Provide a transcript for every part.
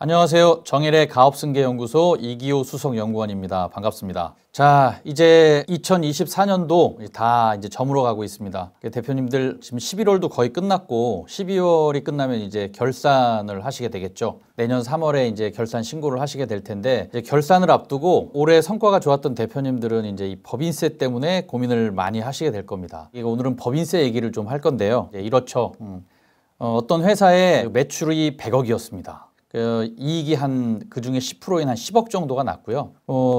안녕하세요. 정일의 가업승계연구소 이기호 수석연구원입니다. 반갑습니다. 자, 이제 2024년도 다 이제 저물어 가고 있습니다. 대표님들 지금 11월도 거의 끝났고 12월이 끝나면 이제 결산을 하시게 되겠죠. 내년 3월에 이제 결산 신고를 하시게 될 텐데 이제 결산을 앞두고 올해 성과가 좋았던 대표님들은 이제 이 법인세 때문에 고민을 많이 하시게 될 겁니다. 오늘은 법인세 얘기를 좀 할 건데요. 이렇죠. 어떤 회사의 매출이 100억이었습니다. 이익이 그중에 10%인 한 10억 정도가 났고요.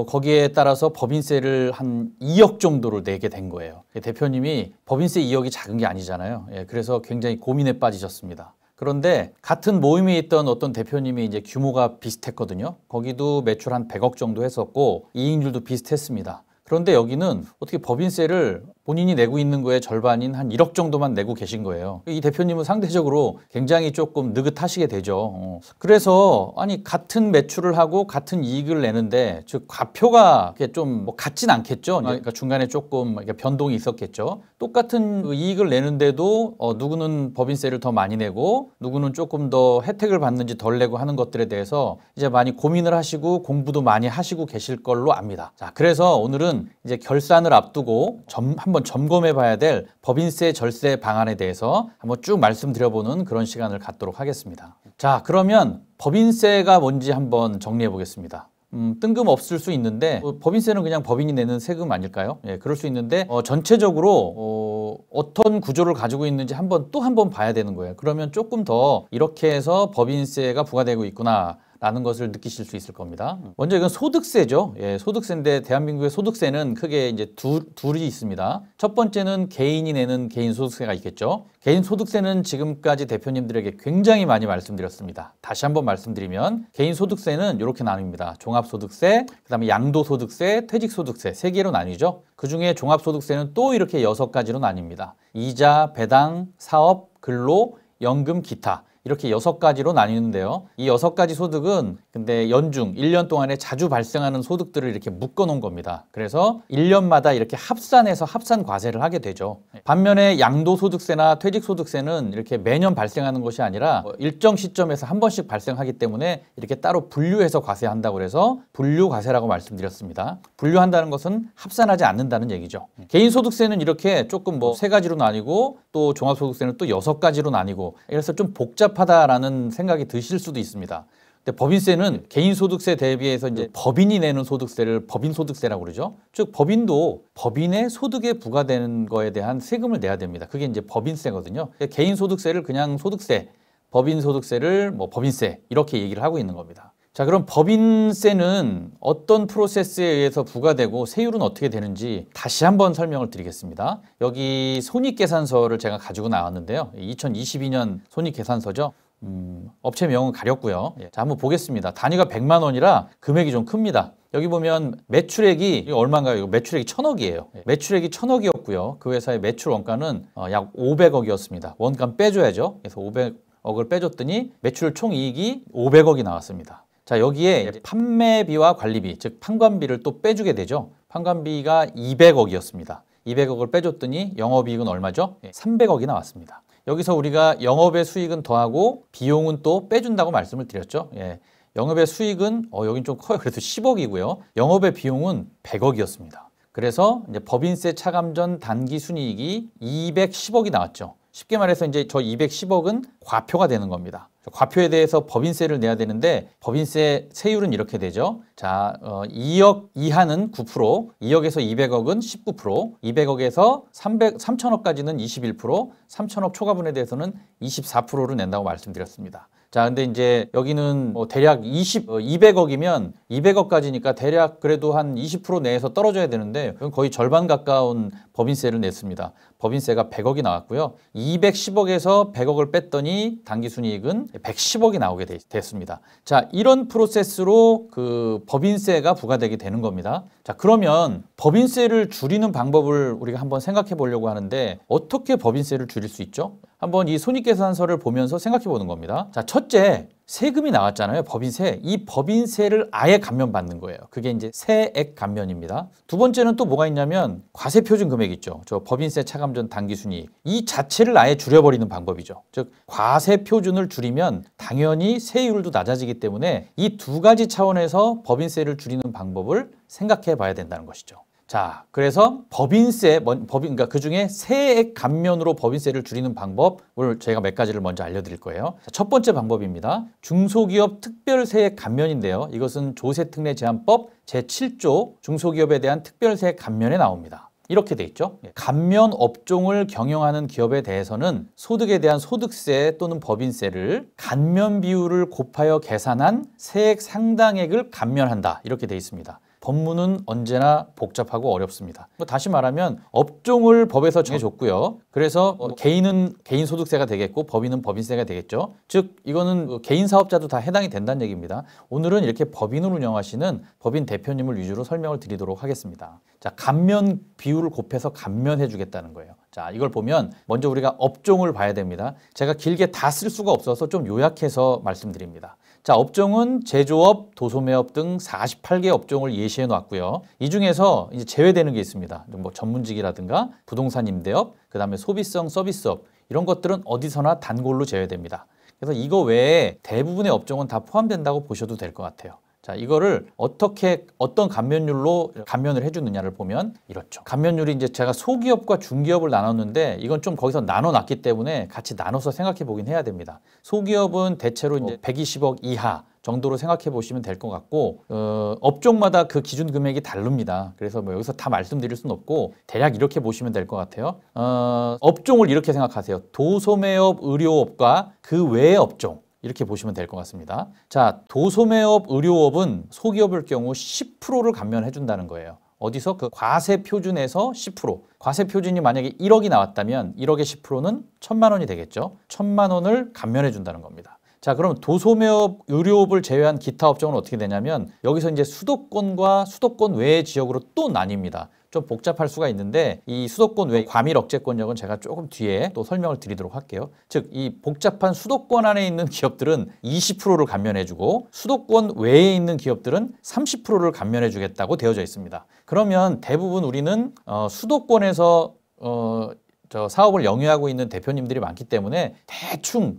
거기에 따라서 법인세를 한 2억 정도를 내게 된 거예요. 대표님이 법인세 2억이 작은 게 아니잖아요. 그래서 굉장히 고민에 빠지셨습니다. 그런데 같은 모임에 있던 어떤 대표님이 이제 규모가 비슷했거든요. 거기도 매출 한 100억 정도 했었고 이익률도 비슷했습니다. 그런데 여기는 어떻게 법인세를 본인이 내고 있는 거에 절반인 한 1억 정도만 내고 계신 거예요. 이 대표님은 상대적으로 굉장히 조금 느긋하시게 되죠. 그래서 아니 같은 매출을 하고 같은 이익을 내는데 즉 과표가 좀 같진 않겠죠. 그러니까 중간에 조금 변동이 있었겠죠. 똑같은 이익을 내는데도 누구는 법인세를 더 많이 내고 누구는 조금 더 혜택을 받는지 덜 내고 하는 것들에 대해서 이제 많이 고민을 하시고 공부도 많이 하시고 계실 걸로 압니다. 자, 그래서 오늘은 이제 결산을 앞두고 한번 점검해 봐야 될 법인세 절세 방안에 대해서 한번 쭉 말씀드려보는 그런 시간을 갖도록 하겠습니다. 자, 그러면 법인세가 뭔지 한번 정리해 보겠습니다. 뜬금없을 수 있는데 법인세는 그냥 법인이 내는 세금 아닐까요? 그럴 수 있는데 전체적으로 어떤 구조를 가지고 있는지 또 한 번 봐야 되는 거예요. 그러면 조금 더 이렇게 해서 법인세가 부과되고 있구나 라는 것을 느끼실 수 있을 겁니다. 먼저 이건 소득세죠. 소득세인데 대한민국의 소득세는 크게 이제 둘이 있습니다. 첫 번째는 개인이 내는 개인소득세가 있겠죠. 개인소득세는 지금까지 대표님들에게 굉장히 많이 말씀드렸습니다. 다시 한번 말씀드리면 개인소득세는 이렇게 나뉩니다. 종합소득세, 그다음에 양도소득세, 퇴직소득세 세 개로 나뉘죠. 그중에 종합소득세는 또 이렇게 6가지로 나뉩니다. 이자, 배당, 사업, 근로, 연금, 기타. 이렇게 6가지로 나뉘는데요. 이 6가지 소득은 근데 연중 1년 동안에 자주 발생하는 소득들을 이렇게 묶어 놓은 겁니다. 그래서 1년마다 이렇게 합산해서 합산 과세를 하게 되죠. 반면에 양도소득세나 퇴직소득세는 이렇게 매년 발생하는 것이 아니라 일정 시점에서 한 번씩 발생하기 때문에 이렇게 따로 분류해서 과세한다고 해서 분류과세라고 말씀드렸습니다. 분류한다는 것은 합산하지 않는다는 얘기죠. 개인소득세는 이렇게 조금 3가지로 나뉘고 또 종합소득세는 또 6가지로 나뉘고 그래서 좀 복잡하다라는 생각이 드실 수도 있습니다. 근데 법인세는 개인소득세 대비해서 이제 법인이 내는 소득세를 법인소득세라고 그러죠. 즉 법인도 법인의 소득에 부과되는 거에 대한 세금을 내야 됩니다. 그게 이제 법인세거든요. 개인소득세를 그냥 소득세, 법인소득세를 법인세 이렇게 얘기를 하고 있는 겁니다. 자, 그럼 법인세는 어떤 프로세스에 의해서 부과되고 세율은 어떻게 되는지 다시 한번 설명을 드리겠습니다. 여기 손익계산서를 제가 가지고 나왔는데요. 2022년 손익계산서죠. 업체명은 가렸고요. 자, 한번 보겠습니다. 단위가 100만 원이라 금액이 좀 큽니다. 여기 보면 매출액이 이거 얼마인가요? 이거 매출액이 1000억이에요. 매출액이 1000억이었고요. 그 회사의 매출 원가는 약 500억이었습니다. 원가 빼줘야죠. 그래서 500억을 빼줬더니 매출 총이익이 500억이 나왔습니다. 자, 여기에 판매비와 관리비, 즉 판관비를 또 빼주게 되죠. 판관비가 200억이었습니다. 200억을 빼줬더니 영업이익은 얼마죠? 300억이 나왔습니다. 여기서 우리가 영업의 수익은 더하고 비용은 또 빼준다고 말씀을 드렸죠. 영업의 수익은 여긴 좀 커요. 그래서 10억이고요. 영업의 비용은 100억이었습니다. 그래서 이제 법인세 차감 전 단기 순이익이 210억이 나왔죠. 쉽게 말해서 이제 저 210억은 과표가 되는 겁니다. 과표에 대해서 법인세를 내야 되는데 법인세 세율은 이렇게 되죠. 자, 2억 이하는 9%, 2억에서 200억은 19%, 200억에서 3천억까지는 21%, 3천억 초과분에 대해서는 24%를 낸다고 말씀드렸습니다. 자, 근데 이제 여기는 대략 200억이면 200억까지니까 대략 그래도 한 20% 내에서 떨어져야 되는데 거의 절반 가까운 법인세를 냈습니다. 법인세가 100억이 나왔고요. 210억에서 100억을 뺐더니 당기순이익은 110억이 나오게 됐습니다. 자, 이런 프로세스로 그 법인세가 부과되게 되는 겁니다. 자, 그러면 법인세를 줄이는 방법을 우리가 한번 생각해 보려고 하는데 어떻게 법인세를 줄일 수 있죠? 한번 이 손익계산서를 보면서 생각해 보는 겁니다. 자, 첫째, 세금이 나왔잖아요. 법인세. 이 법인세를 아예 감면받는 거예요. 그게 이제 세액 감면입니다. 두 번째는 또 뭐가 있냐면 과세 표준 금액 있죠. 저 법인세 차감 전 당기순이익. 이 자체를 아예 줄여버리는 방법이죠. 즉 과세 표준을 줄이면 당연히 세율도 낮아지기 때문에 이 두 가지 차원에서 법인세를 줄이는 방법을 생각해 봐야 된다는 것이죠. 자, 그래서 그러니까 그 중에 세액 감면으로 법인세를 줄이는 방법을 제가 몇 가지를 먼저 알려드릴 거예요. 자, 첫 번째 방법입니다. 중소기업 특별세액 감면인데요. 이것은 조세특례제한법 제7조 중소기업에 대한 특별세액 감면에 나옵니다. 이렇게 돼 있죠. 감면 업종을 경영하는 기업에 대해서는 소득에 대한 소득세 또는 법인세를 감면 비율을 곱하여 계산한 세액 상당액을 감면한다. 이렇게 돼 있습니다. 법문은 언제나 복잡하고 어렵습니다. 다시 말하면 업종을 법에서 정해줬고요. 그래서 개인은 개인 소득세가 되겠고 법인은 법인세가 되겠죠. 즉 이거는 개인 사업자도 다 해당이 된다는 얘기입니다. 오늘은 이렇게 법인을 운영하시는 법인 대표님을 위주로 설명을 드리도록 하겠습니다. 자, 감면 비율을 곱해서 감면해 주겠다는 거예요. 자, 이걸 보면 먼저 우리가 업종을 봐야 됩니다. 제가 길게 다 쓸 수가 없어서 좀 요약해서 말씀드립니다. 자, 업종은 제조업, 도소매업 등 48개 업종을 예시해 놨고요. 이 중에서 이제 제외되는 게 있습니다. 뭐 전문직이라든가 부동산 임대업, 그다음에 소비성 서비스업 이런 것들은 어디서나 단골로 제외됩니다. 그래서 이거 외에 대부분의 업종은 다 포함된다고 보셔도 될 것 같아요. 자, 이거를 어떤 감면율로 감면을 해주느냐를 보면 이렇죠. 감면율이 이제 제가 소기업과 중기업을 나눴는데 이건 좀 거기서 나눠놨기 때문에 같이 나눠서 생각해 보긴 해야 됩니다. 소기업은 대체로 이제 120억 이하 정도로 생각해 보시면 될 것 같고 업종마다 그 기준 금액이 다릅니다. 그래서 뭐 여기서 다 말씀드릴 수는 없고 대략 이렇게 보시면 될 것 같아요. 업종을 이렇게 생각하세요. 도소매업, 의료업과 그 외의 업종. 이렇게 보시면 될 것 같습니다. 자, 도소매업, 의료업은 소기업일 경우 10%를 감면해 준다는 거예요. 어디서? 그 과세 표준에서 10%. 과세 표준이 만약에 1억이 나왔다면 1억의 10%는 1,000만 원이 되겠죠. 1,000만 원을 감면해 준다는 겁니다. 자, 그럼 도소매업, 의료업을 제외한 기타 업종은 어떻게 되냐면 여기서 이제 수도권과 수도권 외의 지역으로 또 나뉩니다. 좀 복잡할 수가 있는데 이 수도권 외 과밀 억제권역은 제가 조금 뒤에 또 설명을 드리도록 할게요. 즉 이 복잡한 수도권 안에 있는 기업들은 20%를 감면해주고 수도권 외에 있는 기업들은 30%를 감면해주겠다고 되어져 있습니다. 그러면 대부분 우리는 수도권에서 사업을 영위하고 있는 대표님들이 많기 때문에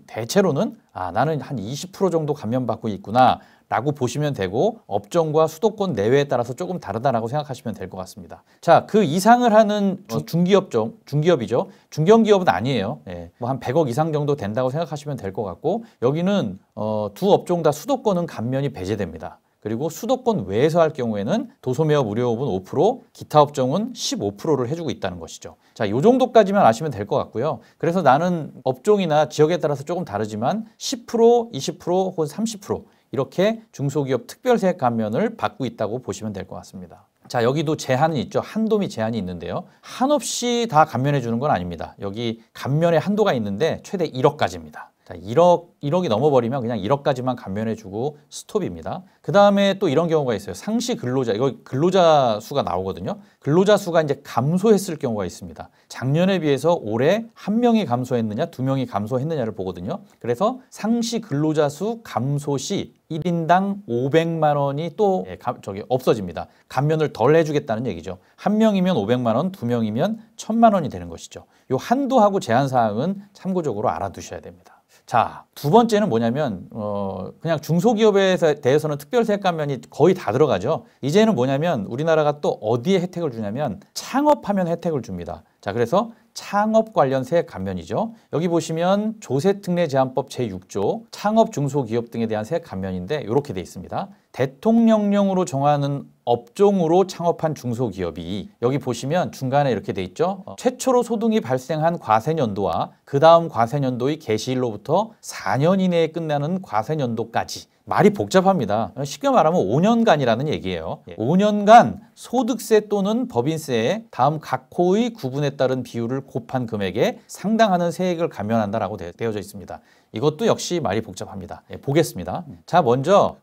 대체로는 나는 한 20% 정도 감면받고 있구나 라고 보시면 되고 업종과 수도권 내외에 따라서 조금 다르다라고 생각하시면 될 것 같습니다. 자, 그 이상을 하는 중기업이죠. 중견기업은 아니에요. 뭐 한 100억 이상 정도 된다고 생각하시면 될 것 같고 여기는 두 업종 다 수도권은 감면이 배제됩니다. 그리고 수도권 외에서 할 경우에는 도소매업, 의료업은 5%, 기타 업종은 15%를 해주고 있다는 것이죠. 자, 이 정도까지만 아시면 될 것 같고요. 그래서 나는 업종이나 지역에 따라서 조금 다르지만 10%, 20% 혹은 30% 이렇게 중소기업 특별세액 감면을 받고 있다고 보시면 될 것 같습니다. 자, 여기도 제한은 있죠. 한도 및 제한이 있는데요. 한없이 다 감면해 주는 건 아닙니다. 여기 감면의 한도가 있는데 최대 1억까지입니다. 자, 1억이 넘어버리면 그냥 1억까지만 감면해주고 스톱입니다. 그 다음에 또 이런 경우가 있어요. 상시 근로자, 이거 근로자 수가 나오거든요. 근로자 수가 이제 감소했을 경우가 있습니다. 작년에 비해서 올해 1명이 감소했느냐, 2명이 감소했느냐를 보거든요. 그래서 상시 근로자 수 감소 시 1인당 500만 원이 또 없어집니다. 감면을 덜 해주겠다는 얘기죠. 1명이면 500만 원, 2명이면 1,000만 원이 되는 것이죠. 이 한도하고 제한 사항은 참고적으로 알아두셔야 됩니다. 자, 두 번째는 뭐냐면 그냥 중소기업에 대해서는 특별세액 감면이 거의 다 들어가죠. 이제는 뭐냐면 우리나라가 또 어디에 혜택을 주냐면 창업하면 혜택을 줍니다. 자, 그래서 창업 관련 세액 감면이죠. 여기 보시면 조세특례제한법 제6조 창업 중소기업 등에 대한 세액 감면인데 이렇게 돼 있습니다. 대통령령으로 정하는 업종으로 창업한 중소기업이 여기 보시면 중간에 이렇게 돼 있죠. 최초로 소득이 발생한 과세년도와 그 다음 과세년도의 개시일로부터 4년 이내에 끝나는 과세년도까지. 말이 복잡합니다. 쉽게 말하면 5년간이라는 얘기예요. 5년간 소득세 또는 법인세에 다음 각 호의 구분에 따른 비율을 곱한 금액에 상당하는 세액을 감면한다라고 되어져 있습니다. 이것도 역시 말이 복잡합니다. 보겠습니다. 자, 먼저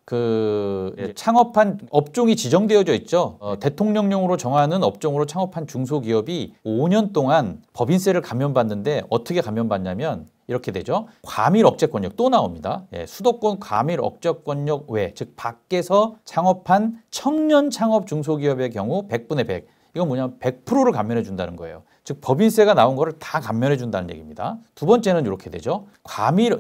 창업한 업종이 지정되어져 있죠. 대통령령으로 정하는 업종으로 창업한 중소기업이 5년 동안 법인세를 감면받는데 어떻게 감면받냐면 이렇게 되죠. 과밀 억제권력 또 나옵니다. 예, 수도권 과밀 억제권력 외, 즉 밖에서 창업한 청년 창업 중소기업의 경우 100분의 100. 이건 뭐냐면 100%를 감면해 준다는 거예요. 즉 법인세가 나온 거를 다 감면해 준다는 얘기입니다. 두 번째는 이렇게 되죠.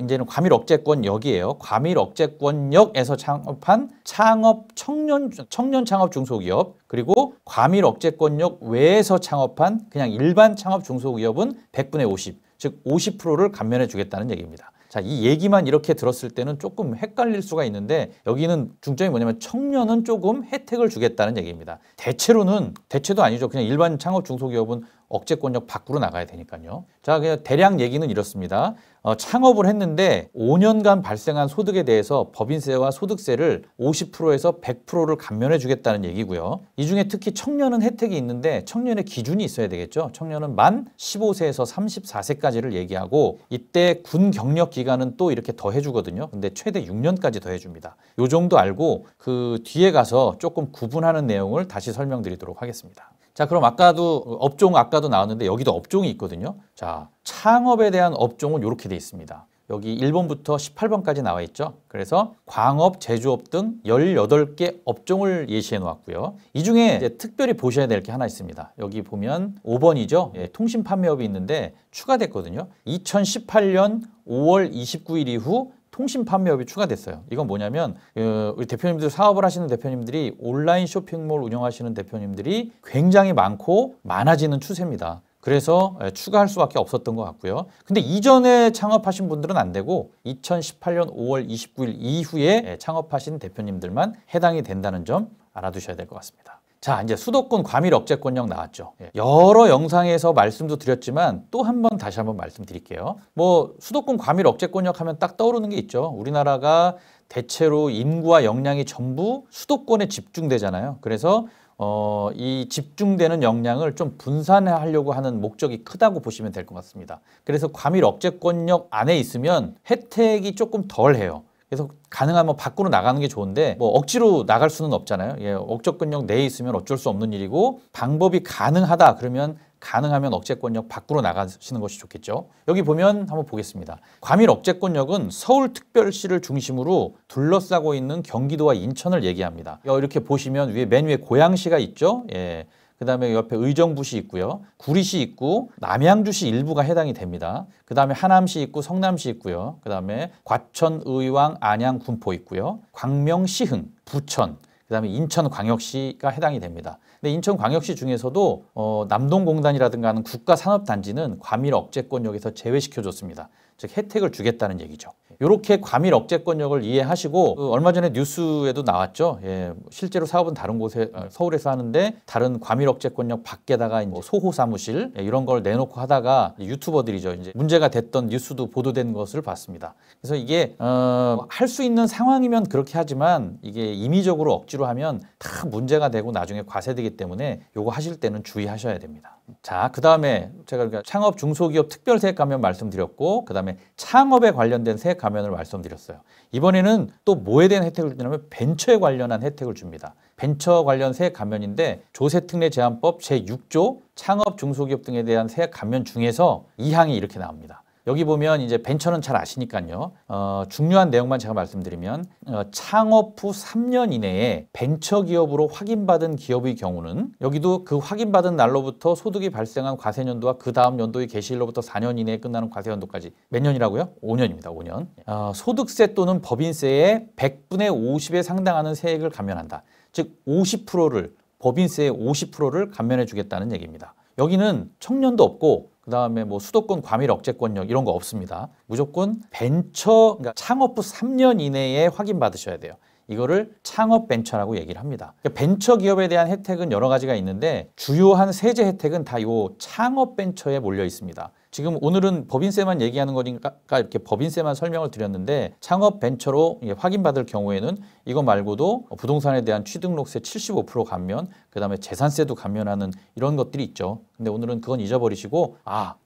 이제는 과밀 억제권역이에요. 과밀 억제권역에서 창업한 청년 창업 중소기업, 그리고 과밀 억제권역 외에서 창업한 그냥 일반 창업 중소기업은 100분의 50, 즉 50%를 감면해 주겠다는 얘기입니다. 자, 이 얘기만 이렇게 들었을 때는 조금 헷갈릴 수가 있는데 여기는 중점이 뭐냐면 청년은 조금 혜택을 주겠다는 얘기입니다. 대체도 아니죠. 그냥 일반 창업 중소기업은 억제권역 밖으로 나가야 되니까요. 자, 그냥 대략 얘기는 이렇습니다. 창업을 했는데 5년간 발생한 소득에 대해서 법인세와 소득세를 50%에서 100%를 감면해 주겠다는 얘기고요. 이 중에 특히 청년은 혜택이 있는데 청년의 기준이 있어야 되겠죠. 청년은 만 15세에서 34세까지를 얘기하고 이때 군 경력 기간은 또 이렇게 더 해주거든요. 근데 최대 6년까지 더 해줍니다. 요 정도 알고 그 뒤에 가서 조금 구분하는 내용을 다시 설명드리도록 하겠습니다. 자, 그럼 아까도 나왔는데 여기도 업종이 있거든요. 자, 창업에 대한 업종은 이렇게 돼 있습니다. 여기 1번부터 18번까지 나와 있죠. 그래서 광업, 제조업 등 18개 업종을 예시해 놓았고요. 이 중에 이제 특별히 보셔야 될 게 하나 있습니다. 여기 보면 5번이죠. 예, 통신 판매업이 있는데 추가됐거든요. 2018년 5월 29일 이후 통신 판매업이 추가됐어요. 이건 뭐냐면 우리 대표님들 사업을 하시는 대표님들이 온라인 쇼핑몰 운영하시는 대표님들이 굉장히 많아지는 추세입니다. 그래서 추가할 수밖에 없었던 것 같고요. 근데 이전에 창업하신 분들은 안 되고 2018년 5월 29일 이후에 창업하신 대표님들만 해당이 된다는 점 알아두셔야 될 것 같습니다. 자, 이제 수도권 과밀 억제권역 나왔죠. 여러 영상에서 말씀도 드렸지만 또 다시 한번 말씀드릴게요. 수도권 과밀 억제권역 하면 딱 떠오르는 게 있죠. 우리나라가 대체로 인구와 역량이 전부 수도권에 집중되잖아요. 그래서 이 집중되는 역량을 좀 분산하려고 하는 목적이 크다고 보시면 될 것 같습니다. 그래서 과밀 억제권역 안에 있으면 혜택이 조금 덜해요. 그래서 가능하면 밖으로 나가는 게 좋은데 억지로 나갈 수는 없잖아요. 예, 억제권역 내에 있으면 어쩔 수 없는 일이고 방법이 가능하다 그러면 가능하면 억제권역 밖으로 나가시는 것이 좋겠죠. 여기 보면 한번 보겠습니다. 과밀 억제권역은 서울특별시를 중심으로 둘러싸고 있는 경기도와 인천을 얘기합니다. 이렇게 보시면 맨 위에 고양시가 있죠. 예. 그 다음에 옆에 의정부시 있고요. 구리시 있고 남양주시 일부가 해당이 됩니다. 그 다음에 하남시 있고 성남시 있고요. 그 다음에 과천, 의왕, 안양, 군포 있고요. 광명, 시흥, 부천, 그 다음에 인천광역시가 해당이 됩니다. 근데 인천광역시 중에서도 남동공단이라든가 하는 국가산업단지는 과밀 억제권역에서 제외시켜줬습니다. 즉 혜택을 주겠다는 얘기죠. 이렇게 과밀 억제권역을 이해하시고 얼마 전에 뉴스에도 나왔죠. 예, 실제로 사업은 다른 곳에 서울에서 하는데 다른 과밀 억제권역 밖에다가 이제 소호 사무실 이런 걸 내놓고 하다가 유튜버들이죠. 이제 문제가 됐던 뉴스도 보도된 것을 봤습니다. 그래서 이게 할 수 있는 상황이면 그렇게 하지만 이게 임의적으로 억지로 하면 다 문제가 되고 나중에 과세되기 때문에 요거 하실 때는 주의하셔야 됩니다. 자, 그 다음에 제가 창업 중소기업 특별세액 감면 말씀드렸고 그 다음에 창업에 관련된 세액 감면을 말씀드렸어요. 이번에는 또 뭐에 대한 혜택을 주냐면 벤처에 관련한 혜택을 줍니다. 벤처 관련 세액 감면인데 조세특례 제한법 제6조 창업 중소기업 등에 대한 세액 감면 중에서 2항이 이렇게 나옵니다. 여기 보면 이제 벤처는 잘 아시니까요. 중요한 내용만 제가 말씀드리면 창업 후 3년 이내에 벤처 기업으로 확인받은 기업의 경우는 여기도 그 확인받은 날로부터 소득이 발생한 과세연도와 그 다음 연도의 개시일로부터 4년 이내에 끝나는 과세연도까지 몇 년이라고요? 5년입니다. 5년. 소득세 또는 법인세의 100분의 50에 상당하는 세액을 감면한다. 즉 50%를 법인세의 50%를 감면해 주겠다는 얘기입니다. 여기는 청년도 없고 그 다음에 수도권 과밀 억제권역 이런 거 없습니다. 무조건 그러니까 창업 후 3년 이내에 확인받으셔야 돼요. 이거를 창업 벤처라고 얘기를 합니다. 그러니까 벤처 기업에 대한 혜택은 여러 가지가 있는데 주요한 세제 혜택은 다 요 창업 벤처에 몰려 있습니다. 지금 오늘은 법인세만 얘기하는 거니까 이렇게 법인세만 설명을 드렸는데 창업 벤처로 확인받을 경우에는 이거 말고도 부동산에 대한 취등록세 75% 감면, 그 다음에 재산세도 감면하는 이런 것들이 있죠. 근데 오늘은 그건 잊어버리시고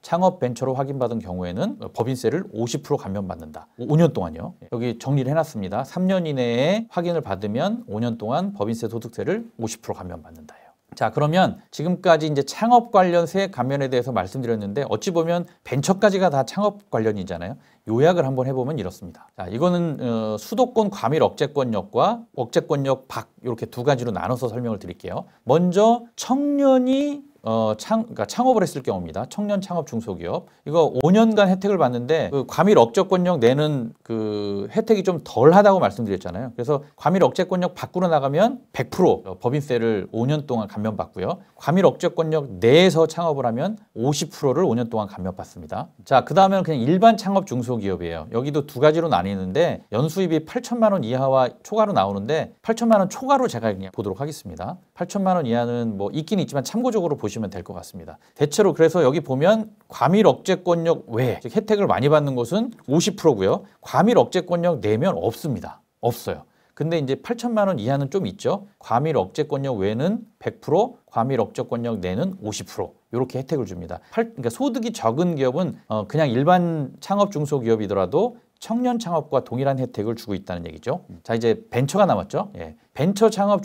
창업 벤처로 확인받은 경우에는 법인세를 50% 감면받는다. 5년 동안요. 여기 정리를 해놨습니다. 3년 이내에 확인을 받으면 5년 동안 법인세 소득세를 50% 감면받는다예요. 자, 그러면 지금까지 이제 창업 관련 세액 감면에 대해서 말씀드렸는데 어찌 보면 벤처까지가 다 창업 관련이잖아요. 요약을 한번 해보면 이렇습니다. 자, 이거는 수도권 과밀 억제권역과 억제권역 밖 이렇게 두 가지로 나눠서 설명을 드릴게요. 먼저 청년이 그러니까 창업을 했을 경우입니다. 청년 창업 중소기업. 이거 5년간 혜택을 받는데 그 과밀 억제권역 내는 그 혜택이 좀 덜하다고 말씀드렸잖아요. 그래서 과밀 억제권역 밖으로 나가면 100% 법인세를 5년 동안 감면받고요. 과밀 억제권역 내에서 창업을 하면 50%를 5년 동안 감면받습니다. 자, 그 다음에는 그냥 일반 창업 중소기업이에요. 여기도 두 가지로 나뉘는데 연수입이 8천만 원 이하와 초과로 나오는데 8천만 원 초과로 제가 그냥 보도록 하겠습니다. 8천만 원 이하는 뭐 있긴 있지만 참고적으로 보시면 될 것 같습니다. 대체로 그래서 여기 보면 과밀 억제권역 외, 즉 혜택을 많이 받는 곳은 50%고요. 과밀 억제권역 내면 없습니다. 없어요. 근데 이제 8천만 원 이하는 좀 있죠. 과밀 억제권역 외는 100%, 과밀 억제권역 내는 50%. 이렇게 혜택을 줍니다. 그러니까 소득이 적은 기업은 그냥 일반 창업 중소기업이더라도 청년 창업과 동일한 혜택을 주고 있다는 얘기죠. 자, 이제 벤처가 남았죠. 예. 벤처 창업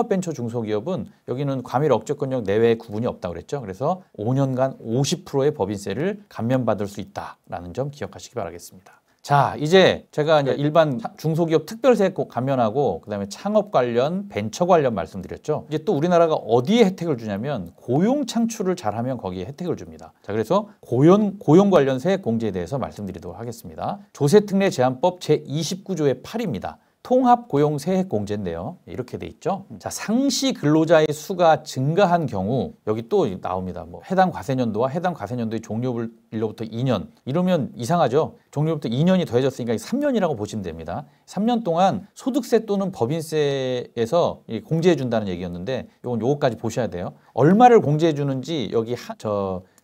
벤처 중소기업은 여기는 과밀 억제권역 내외 구분이 없다고 그랬죠. 그래서 5년간 50%의 법인세를 감면받을 수 있다라는 점 기억하시기 바라겠습니다. 자, 이제 제가 이제 일반 중소기업 특별세 감면하고 그다음에 창업 관련, 벤처 관련 말씀드렸죠. 이제 또 우리나라가 어디에 혜택을 주냐면 고용 창출을 잘하면 거기에 혜택을 줍니다. 자, 그래서 고용 관련 세액 공제에 대해서 말씀드리도록 하겠습니다. 조세특례 제한법 제29조의 8입니다. 통합 고용 세액 공제인데요. 이렇게 돼 있죠. 자, 상시 근로자의 수가 증가한 경우 여기 또 나옵니다. 뭐 해당 과세년도와 해당 과세년도의 종료일로부터 2년. 이러면 이상하죠. 종료부터 2년이 더해졌으니까 3년이라고 보시면 됩니다. 3년 동안 소득세 또는 법인세에서 공제해 준다는 얘기였는데 요거까지 보셔야 돼요. 얼마를 공제해 주는지 여기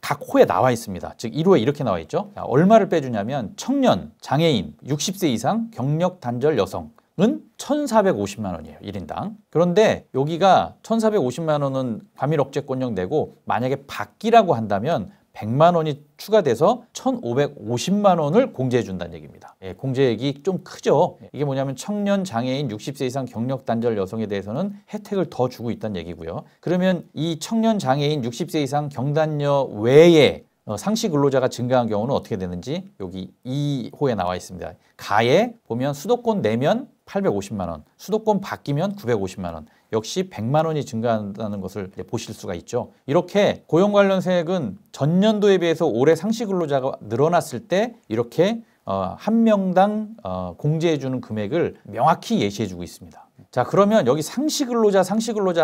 각 호에 나와 있습니다. 즉 1호에 이렇게 나와 있죠. 자, 얼마를 빼주냐면 청년, 장애인, 60세 이상, 경력 단절 여성 은 1,450만 원이에요. 1인당. 그런데 여기가 1,450만 원은 과밀 억제권역 내고 만약에 밖이라고 한다면 100만 원이 추가돼서 1,550만 원을 공제해 준다는 얘기입니다. 예, 공제액이 좀 크죠. 이게 뭐냐면 청년, 장애인, 60세 이상 경력 단절 여성에 대해서는 혜택을 더 주고 있다는 얘기고요. 그러면 이 청년, 장애인, 60세 이상 경단녀 외에 상시 근로자가 증가한 경우는 어떻게 되는지 여기 2호에 나와 있습니다. 가에 보면 수도권 내면 850만 원, 수도권 바뀌면 950만 원, 역시 100만 원이 증가한다는 것을 보실 수가 있죠. 이렇게 고용 관련 세액은 전년도에 비해서 올해 상시 근로자가 늘어났을 때 이렇게 한 명당 공제해 주는 금액을 명확히 예시해 주고 있습니다. 자, 그러면 여기 상시 근로자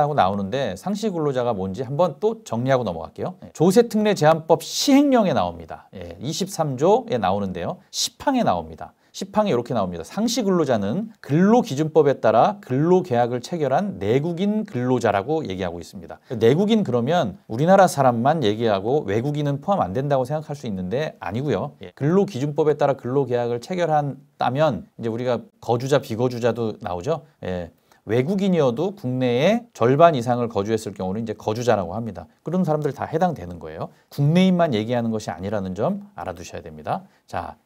하고 나오는데 상시 근로자가 뭔지 한번 또 정리하고 넘어갈게요. 조세특례 제한법 시행령에 나옵니다. 23조에 나오는데요. 10항에 나옵니다. 10항에 이렇게 나옵니다. 상시 근로자는 근로기준법에 따라 근로계약을 체결한 내국인 근로자라고 얘기하고 있습니다. 내국인 그러면 우리나라 사람만 얘기하고 외국인은 포함 안 된다고 생각할 수 있는데 아니고요. 근로기준법에 따라 근로계약을 체결한다면 이제 우리가 거주자, 비거주자도 나오죠. 외국인이어도 국내에 절반 이상을 거주했을 경우는 이제 거주자라고 합니다. 그런 사람들 다 해당되는 거예요. 국내인만 얘기하는 것이 아니라는 점 알아두셔야 됩니다. 자,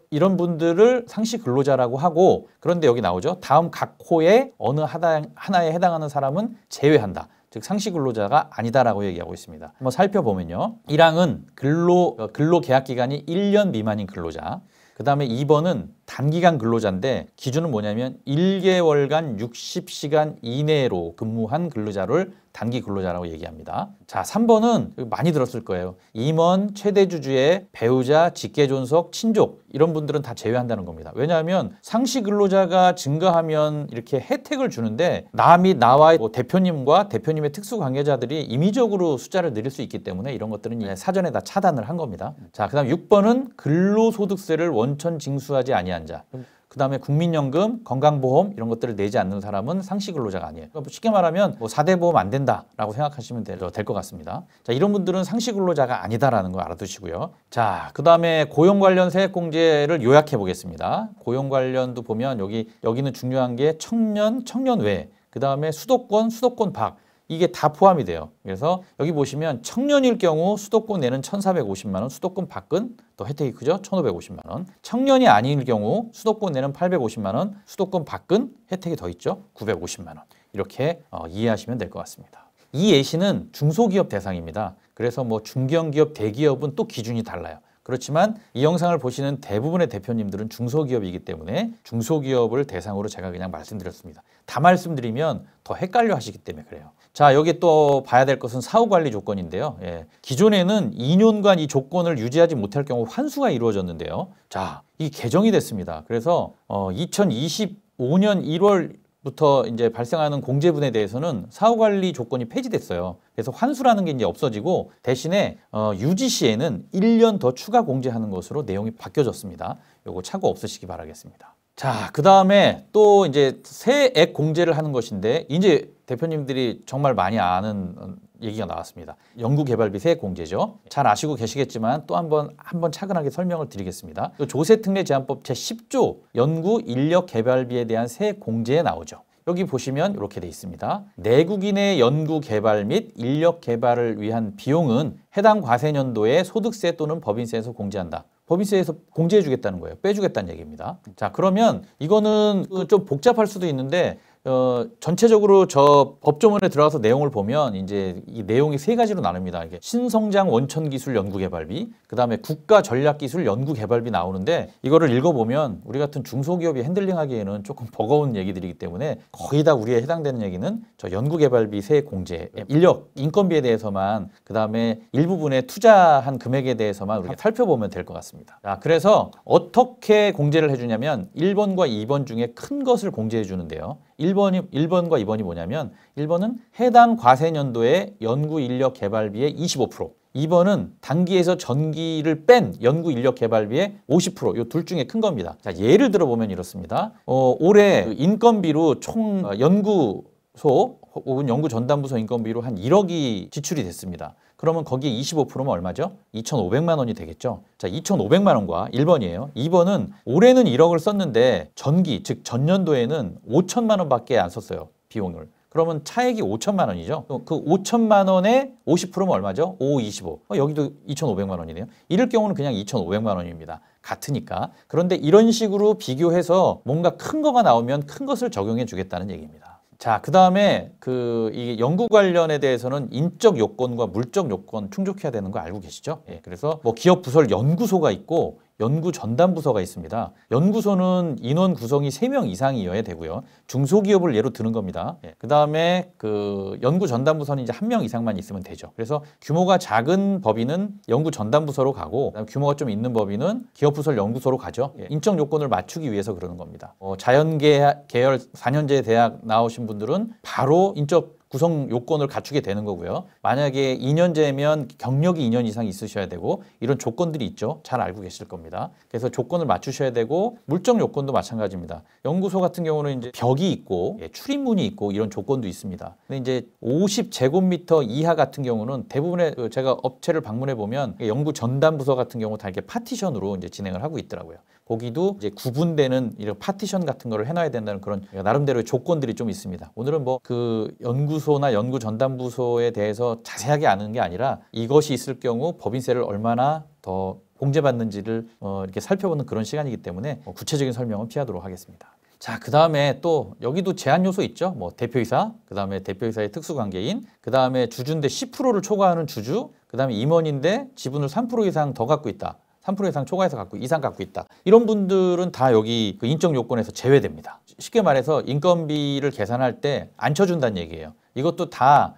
이런 분들을 상시 근로자라고 하고, 그런데 여기 나오죠. 다음 각 호에 어느 하나에 해당하는 사람은 제외한다. 즉 상시 근로자가 아니다라고 얘기하고 있습니다. 한번 살펴보면요. 1항은 근로 계약 기간이 1년 미만인 근로자. 그 다음에 2번은 단기간 근로자인데 기준은 뭐냐면 1개월간 60시간 이내로 근무한 근로자를 단기 근로자라고 얘기합니다. 자, 3번은 많이 들었을 거예요. 임원, 최대주주의, 배우자, 직계존속, 친족 이런 분들은 다 제외한다는 겁니다. 왜냐하면 상시 근로자가 증가하면 이렇게 혜택을 주는데 나 및 나와 대표님과 대표님의 특수관계자들이 임의적으로 숫자를 늘릴 수 있기 때문에 이런 것들은 사전에 다 차단을 한 겁니다. 자, 그 다음 6번은 근로소득세를 원천 징수하지 아니한 자. 그 다음에 국민연금, 건강보험 이런 것들을 내지 않는 사람은 상시 근로자가 아니에요. 쉽게 말하면 4대 보험 안 된다라고 생각하시면 될 것 같습니다. 자, 이런 분들은 상시 근로자가 아니다라는 거 알아두시고요. 자, 그 다음에 고용 관련 세액공제를 요약해 보겠습니다. 고용 관련도 보면 여기는 중요한 게 청년 외, 그 다음에 수도권 밖. 이게 다 포함이 돼요. 그래서 여기 보시면 청년일 경우 수도권 내는 1,450만 원, 수도권 밖은 더 혜택이 크죠? 1,550만 원. 청년이 아닐 경우 수도권 내는 850만 원, 수도권 밖은 혜택이 더 있죠? 950만 원. 이렇게 이해하시면 될 것 같습니다. 이 예시는 중소기업 대상입니다. 그래서 뭐 중견기업, 대기업은 또 기준이 달라요. 그렇지만 이 영상을 보시는 대부분의 대표님들은 중소기업이기 때문에 중소기업을 대상으로 제가 그냥 말씀드렸습니다. 다 말씀드리면 더 헷갈려 하시기 때문에 그래요. 자, 여기 또 봐야 될 것은 사후관리 조건인데요. 예, 기존에는 2년간 이 조건을 유지하지 못할 경우 환수가 이루어졌는데요. 자, 이 개정이 됐습니다. 그래서 2025년 1월부터 이제 발생하는 공제분에 대해서는 사후관리 조건이 폐지됐어요. 그래서 환수라는 게 이제 없어지고 대신에 유지 시에는 1년 더 추가 공제하는 것으로 내용이 바뀌어졌습니다. 요거 착오 없으시기 바라겠습니다. 자, 그 다음에 또 이제 세액 공제를 하는 것인데 이제 대표님들이 정말 많이 아는 얘기가 나왔습니다. 연구개발비 세액 공제죠. 잘 아시고 계시겠지만 또 한번 차근하게 설명을 드리겠습니다. 조세특례제한법 제10조 연구인력개발비에 대한 세액 공제에 나오죠. 여기 보시면 이렇게 돼 있습니다. 내국인의 연구개발 및 인력개발을 위한 비용은 해당 과세년도에 소득세 또는 법인세에서 공제한다. 법인세에서 공제해 주겠다는 거예요. 빼주겠다는 얘기입니다. 자, 그러면 이거는 좀 복잡할 수도 있는데 전체적으로 저 법조문에 들어가서 내용을 보면 이제 이 내용이 세 가지로 나눕니다. 이게 신성장 원천기술 연구개발비, 그 다음에 국가전략기술 연구개발비 나오는데 이거를 읽어보면 우리 같은 중소기업이 핸들링하기에는 조금 버거운 얘기들이기 때문에 거의 다 우리에 해당되는 얘기는 저 연구개발비 세액 공제, 인력, 인건비에 대해서만 그 다음에 일부분에 투자한 금액에 대해서만 우리가 살펴보면 될 것 같습니다. 자, 그래서 어떻게 공제를 해주냐면 1번과 2번 중에 큰 것을 공제해 주는데요. 1번과 2번이 뭐냐면 1번은 해당 과세년도의 연구인력개발비의 25%, 2번은 단기에서 전기를 뺀 연구인력개발비의 50%, 이 둘 중에 큰 겁니다. 자, 예를 들어보면 이렇습니다. 올해 인건비로 총 연구소 혹은 연구전담부서 인건비로 한 1억이 지출이 됐습니다. 그러면 거기에 25%면 얼마죠? 2,500만 원이 되겠죠. 자, 2,500만 원과 1번이에요. 2번은 올해는 1억을 썼는데 전기, 즉 전년도에는 5천만 원밖에 안 썼어요. 비용을. 그러면 차액이 5천만 원이죠. 그 5천만 원에 50%면 얼마죠? 5, 25. 여기도 2,500만 원이네요. 이럴 경우는 그냥 2,500만 원입니다. 같으니까. 그런데 이런 식으로 비교해서 뭔가 큰 거가 나오면 큰 것을 적용해 주겠다는 얘기입니다. 자, 그 다음에 이 연구 관련에 대해서는 인적 요건과 물적 요건 충족해야 되는 거 알고 계시죠? 예, 그래서 뭐 기업 부설 연구소가 있고 연구 전담 부서가 있습니다. 연구소는 인원 구성이 3명 이상이어야 되고요. 중소기업을 예로 드는 겁니다. 예, 그 다음에 그 연구 전담 부서는 이제 1명 이상만 있으면 되죠. 그래서 규모가 작은 법인은 연구 전담 부서로 가고 그다음에 규모가 좀 있는 법인은 기업 부설 연구소로 가죠. 예, 인적 요건을 맞추기 위해서 그러는 겁니다. 자연계열 4년제 대학 나오신 분들은 바로 인적 구성 요건을 갖추게 되는 거고요. 만약에 2년제면 경력이 2년 이상 있으셔야 되고 이런 조건들이 있죠. 잘 알고 계실 겁니다. 그래서 조건을 맞추셔야 되고 물적 요건도 마찬가지입니다. 연구소 같은 경우는 이제 벽이 있고 출입문이 있고 이런 조건도 있습니다. 근데 이제 50제곱미터 이하 같은 경우는 대부분의 제가 업체를 방문해 보면 연구 전담 부서 같은 경우 다 이렇게 파티션으로 이제 진행을 하고 있더라고요. 거기도 이제 구분되는 이런 파티션 같은 거를 해놔야 된다는 그런 나름대로의 조건들이 좀 있습니다. 오늘은 뭐 그 연구소나 연구 전담 부서에 대해서 자세하게 아는 게 아니라 이것이 있을 경우 법인세를 얼마나 더 공제받는지를 이렇게 살펴보는 그런 시간이기 때문에 구체적인 설명은 피하도록 하겠습니다. 자, 그 다음에 또 여기도 제한 요소 있죠. 뭐 대표이사, 그 다음에 대표이사의 특수관계인, 그 다음에 주주인데 10%를 초과하는 주주, 그 다음에 임원인데 지분을 3% 이상 더 갖고 있다. 3% 이상 초과해서 이상 갖고 있다. 이런 분들은 다 여기 그 인적 요건에서 제외됩니다. 쉽게 말해서 인건비를 계산할 때 안 쳐준다는 얘기예요. 이것도 다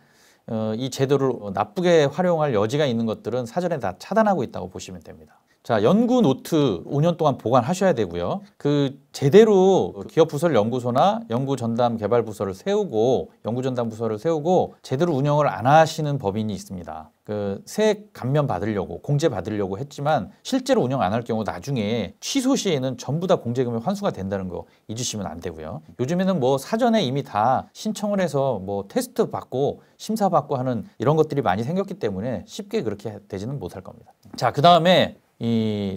이 제도를 나쁘게 활용할 여지가 있는 것들은 사전에 다 차단하고 있다고 보시면 됩니다. 자, 연구 노트 5년 동안 보관하셔야 되고요. 그 제대로 기업 부설 연구소나 연구 전담 개발 부서를 세우고 연구 전담 부서를 세우고 제대로 운영을 안 하시는 법인이 있습니다. 그 세액 감면 받으려고 공제 받으려고 했지만 실제로 운영 안 할 경우 나중에 취소 시에는 전부 다 공제금이 환수가 된다는 거 잊으시면 안 되고요. 요즘에는 뭐 사전에 이미 다 신청을 해서 뭐 테스트 받고 심사 받고 하는 이런 것들이 많이 생겼기 때문에 쉽게 그렇게 되지는 못할 겁니다. 자, 그 다음에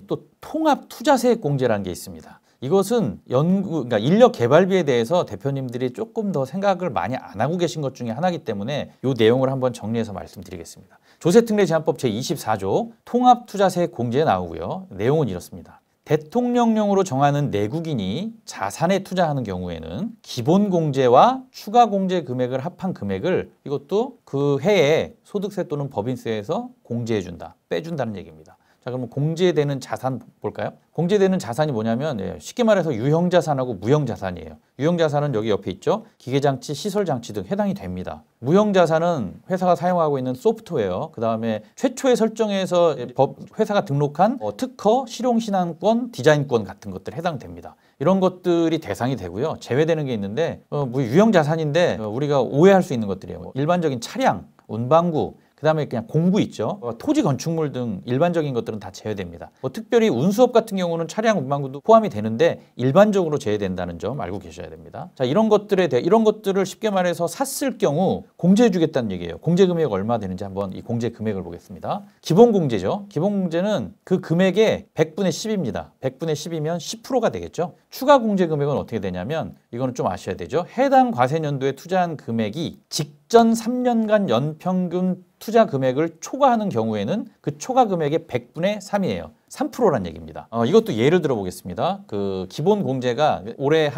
또 통합 투자세액 공제라는 게 있습니다. 이것은 그러니까 인력 개발비에 대해서 대표님들이 조금 더 생각을 많이 안 하고 계신 것 중에 하나이기 때문에 이 내용을 한번 정리해서 말씀드리겠습니다. 조세특례제한법 제24조 통합투자세액 공제에 나오고요. 내용은 이렇습니다. 대통령령으로 정하는 내국인이 자산에 투자하는 경우에는 기본 공제와 추가 공제 금액을 합한 금액을 이것도 그 해에 소득세 또는 법인세에서 공제해준다, 빼준다는 얘기입니다. 자, 그러면 공제되는 자산 볼까요? 공제되는 자산이 뭐냐면 쉽게 말해서 유형자산하고 무형자산이에요. 유형자산은 여기 옆에 있죠. 기계장치, 시설장치 등 해당이 됩니다. 무형자산은 회사가 사용하고 있는 소프트웨어, 그 다음에 최초에 설정해서 회사가 등록한 특허, 실용신안권, 디자인권 같은 것들 해당됩니다. 이런 것들이 대상이 되고요. 제외되는 게 있는데 유형자산인데 우리가 오해할 수 있는 것들이에요. 일반적인 차량, 운반구, 그 다음에 그냥 공구 있죠. 토지 건축물 등 일반적인 것들은 다 제외됩니다. 특별히 운수업 같은 경우는 차량 운반구도 포함이 되는데 일반적으로 제외된다는 점 알고 계셔야 됩니다. 자, 이런 것들을 쉽게 말해서 샀을 경우 공제해 주겠다는 얘기예요. 공제 금액 얼마 되는지 한번 이 공제 금액을 보겠습니다. 기본 공제죠. 기본 공제는 그 금액의 100분의 10입니다. 100분의 10이면 10%가 되겠죠. 추가 공제 금액은 어떻게 되냐면 이거는 좀 아셔야 되죠. 해당 과세년도에 투자한 금액이 직전 3년간 연평균 투자 금액을 초과하는 경우에는 그 초과 금액의 100분의 3이에요. 3%란 얘기입니다. 이것도 예를 들어 보겠습니다. 그 기본 공제가 올해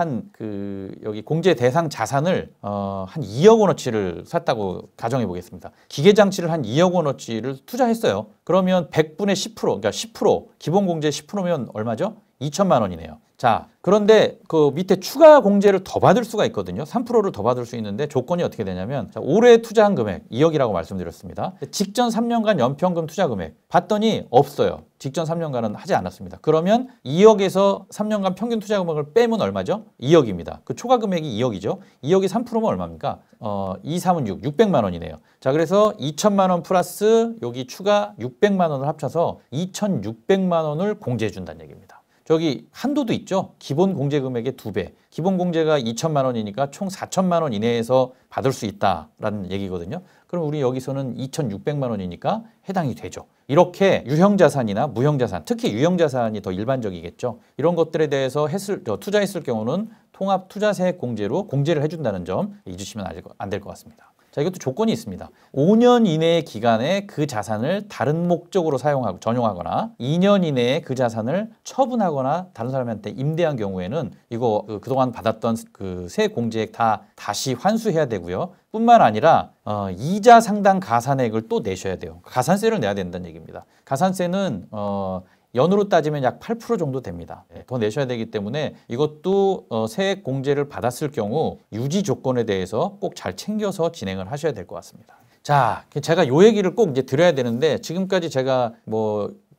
여기 공제 대상 자산을 한 2억 원어치를 샀다고 가정해 보겠습니다. 기계장치를 한 2억 원어치를 투자했어요. 그러면 100분의 10%, 그러니까 10%, 기본 공제 10%면 얼마죠? 2천만 원이네요. 자, 그런데 그 밑에 추가 공제를 더 받을 수가 있거든요. 3%를 더 받을 수 있는데 조건이 어떻게 되냐면 올해 투자한 금액 2억이라고 말씀드렸습니다. 직전 3년간 연평균 투자 금액 봤더니 없어요. 직전 3년간은 하지 않았습니다. 그러면 2억에서 3년간 평균 투자 금액을 빼면 얼마죠? 2억입니다. 그 초과 금액이 2억이죠. 2억이 3%면 얼마입니까? 2, 3은 6, 600만 원이네요. 자, 그래서 2천만 원 플러스 여기 추가 600만 원을 합쳐서 2,600만 원을 공제해 준다는 얘기입니다. 저기 한도도 있죠. 기본 공제 금액의 2배. 기본 공제가 2천만 원이니까 총 4천만 원 이내에서 받을 수 있다라는 얘기거든요. 그럼 우리 여기서는 2,600만 원이니까 해당이 되죠. 이렇게 유형자산이나 무형자산, 특히 유형자산이 더 일반적이겠죠. 이런 것들에 대해서 투자했을 경우는 통합투자세액 공제로 공제를 해준다는 점 잊으시면 안 될 것 같습니다. 자, 이것도 조건이 있습니다. 5년 이내의 기간에 그 자산을 다른 목적으로 사용하고 전용하거나 2년 이내에 그 자산을 처분하거나 다른 사람한테 임대한 경우에는 이거 그동안 받았던 그 세액 공제액 다시 환수해야 되고요. 뿐만 아니라 이자 상당 가산액을 또 내셔야 돼요. 가산세를 내야 된다는 얘기입니다. 가산세는 연으로 따지면 약 8% 정도 됩니다. 더 내셔야 되기 때문에 이것도 세액 공제를 받았을 경우 유지 조건에 대해서 꼭 잘 챙겨서 진행을 하셔야 될 것 같습니다. 자, 제가 요 얘기를 꼭 이제 드려야 되는데 지금까지 제가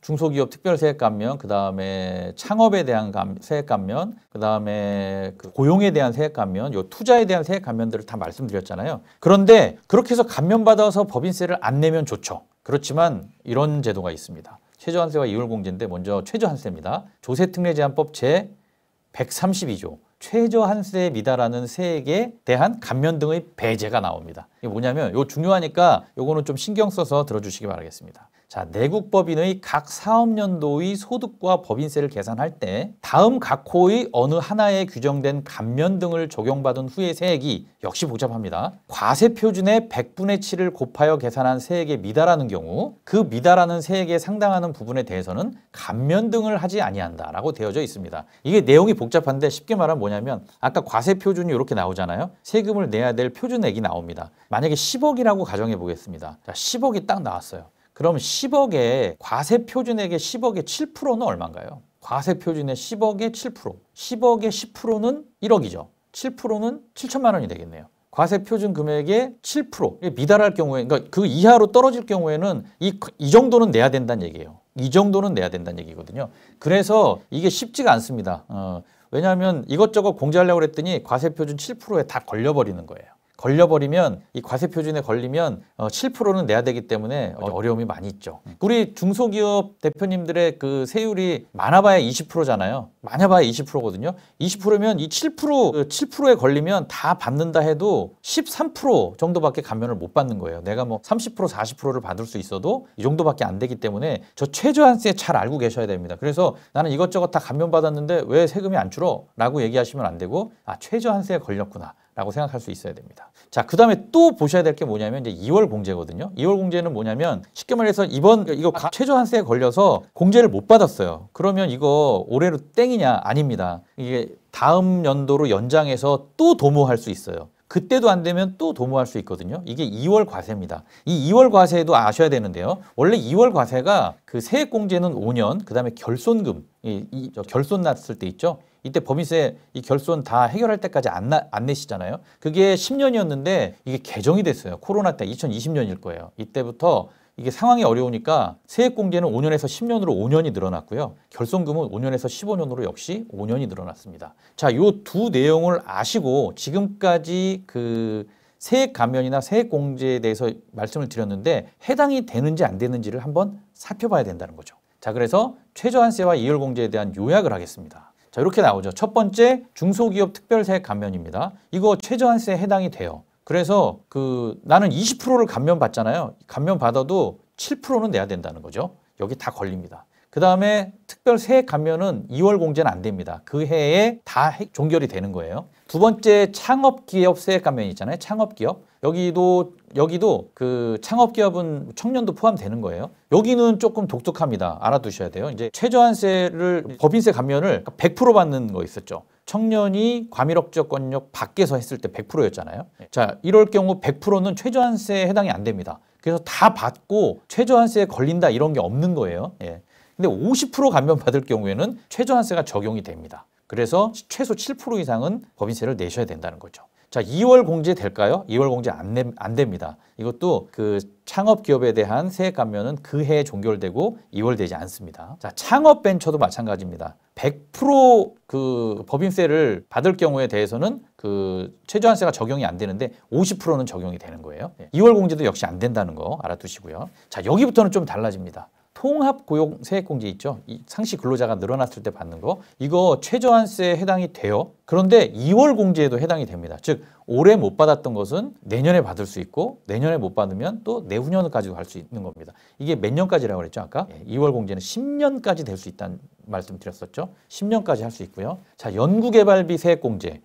중소기업 특별세액 감면, 그 다음에 창업에 대한 세액 감면, 그 다음에 고용에 대한 세액 감면, 요 투자에 대한 세액 감면들을 다 말씀드렸잖아요. 그런데 그렇게 해서 감면받아서 법인세를 안 내면 좋죠. 그렇지만 이런 제도가 있습니다. 최저한세와 이율공제인데 먼저 최저한세입니다. 조세특례제한법 제 132조 최저한세에 미달하는 세액에 대한 감면 등의 배제가 나옵니다. 이게 뭐냐면 이거 중요하니까 요거는 좀 신경 써서 들어주시기 바라겠습니다. 자, 내국법인의 각 사업연도의 소득과 법인세를 계산할 때 다음 각 호의 어느 하나에 규정된 감면 등을 적용받은 후의 세액이 역시 복잡합니다. 과세표준의 100분의 7을 곱하여 계산한 세액에 미달하는 경우 그 미달하는 세액에 상당하는 부분에 대해서는 감면 등을 하지 아니한다라고 되어져 있습니다. 이게 내용이 복잡한데 쉽게 말하면 뭐냐면 아까 과세표준이 이렇게 나오잖아요. 세금을 내야 될 표준액이 나옵니다. 만약에 10억이라고 가정해 보겠습니다. 자, 10억이 딱 나왔어요. 그럼 10억에 과세표준액의 10억의 7%는 얼마인가요? 과세표준의 10억의 7%. 10억의 10%는 1억이죠. 7%는 7천만 원이 되겠네요. 과세표준 금액의 7%. 미달할 경우에, 그러니까 그 이하로 떨어질 경우에는 이 정도는 내야 된다는 얘기예요. 이 정도는 내야 된다는 얘기거든요. 그래서 이게 쉽지가 않습니다. 왜냐하면 이것저것 공제하려고 그랬더니 과세표준 7%에 다 걸려버리는 거예요. 걸려버리면 이 과세표준에 걸리면 7%는 내야 되기 때문에 어려움이 많이 있죠. 우리 중소기업 대표님들의 그 세율이 많아봐야 20%잖아요. 많아봐야 20%거든요. 20%면 이 7%에 걸리면 다 받는다 해도 13% 정도밖에 감면을 못 받는 거예요. 내가 뭐 30%, 40%를 받을 수 있어도 이 정도밖에 안 되기 때문에 저 최저한세 잘 알고 계셔야 됩니다. 그래서 나는 이것저것 다 감면 받았는데 왜 세금이 안 줄어? 라고 얘기하시면 안 되고 최저한세에 걸렸구나. 라고 생각할 수 있어야 됩니다. 자, 그 다음에 또 보셔야 될 게 뭐냐면 이제 2월 공제거든요. 2월 공제는 뭐냐면 쉽게 말해서 이거 최저한세에 걸려서 공제를 못 받았어요. 그러면 이거 올해로 땡이냐? 아닙니다. 이게 다음 연도로 연장해서 또 도모할 수 있어요. 그때도 안 되면 또 도모할 수 있거든요. 이게 2월 과세입니다. 이 2월 과세도 아셔야 되는데요. 원래 2월 과세가 그 세액공제는 5년, 그 다음에 결손금, 결손 났을 때 있죠. 이때 법인세 이 결손 다 해결할 때까지 안 내시잖아요. 그게 10년이었는데 이게 개정이 됐어요. 코로나 때 2020년일 거예요. 이때부터 이게 상황이 어려우니까 세액공제는 5년에서 10년으로 5년이 늘어났고요. 결손금은 5년에서 15년으로 역시 5년이 늘어났습니다. 자, 요 두 내용을 아시고 지금까지 그 세액 감면이나 세액 공제에 대해서 말씀을 드렸는데 해당이 되는지 안 되는지를 한번 살펴봐야 된다는 거죠. 자, 그래서 최저한세와 2월 공제에 대한 요약을 하겠습니다. 자, 이렇게 나오죠. 첫 번째, 중소기업 특별세액 감면입니다. 이거 최저한세에 해당이 돼요. 그래서 나는 20%를 감면 받잖아요. 감면 받아도 7%는 내야 된다는 거죠. 여기 다 걸립니다. 그 다음에 특별 세액 감면은 2월 공제는 안 됩니다. 그 해에 다 종결이 되는 거예요. 두 번째, 창업기업 세액 감면 있잖아요. 창업기업. 여기도 그 창업기업은 청년도 포함되는 거예요. 여기는 조금 독특합니다. 알아두셔야 돼요. 이제 최저한세를 법인세 감면을 100% 받는 거 있었죠. 청년이 과밀억제권역 밖에서 했을 때 100%였잖아요. 자, 이럴 경우 100%는 최저한세에 해당이 안 됩니다. 그래서 다 받고 최저한세에 걸린다 이런 게 없는 거예요. 예. 근데 50% 감면 받을 경우에는 최저한세가 적용이 됩니다. 그래서 최소 7% 이상은 법인세를 내셔야 된다는 거죠. 자, 2월 공제 될까요? 2월 공제 안 됩니다. 이것도 그 창업기업에 대한 세액 감면은 그 해에 종결되고 2월 되지 않습니다. 자, 창업벤처도 마찬가지입니다. 100% 그 법인세를 받을 경우에 대해서는 그 최저한세가 적용이 안 되는데 50%는 적용이 되는 거예요. 2월 공제도 역시 안 된다는 거 알아두시고요. 자, 여기부터는 좀 달라집니다. 통합고용 세액공제 있죠. 이 상시 근로자가 늘어났을 때 받는 거. 이거 최저한세에 해당이 돼요. 그런데 2월 공제에도 해당이 됩니다. 즉 올해 못 받았던 것은 내년에 받을 수 있고 내년에 못 받으면 또 내후년까지도 갈 수 있는 겁니다. 이게 몇 년까지라고 그랬죠 아까? 2월 공제는 10년까지 될 수 있다는 말씀 드렸었죠. 10년까지 할 수 있고요. 자, 연구개발비 세액공제.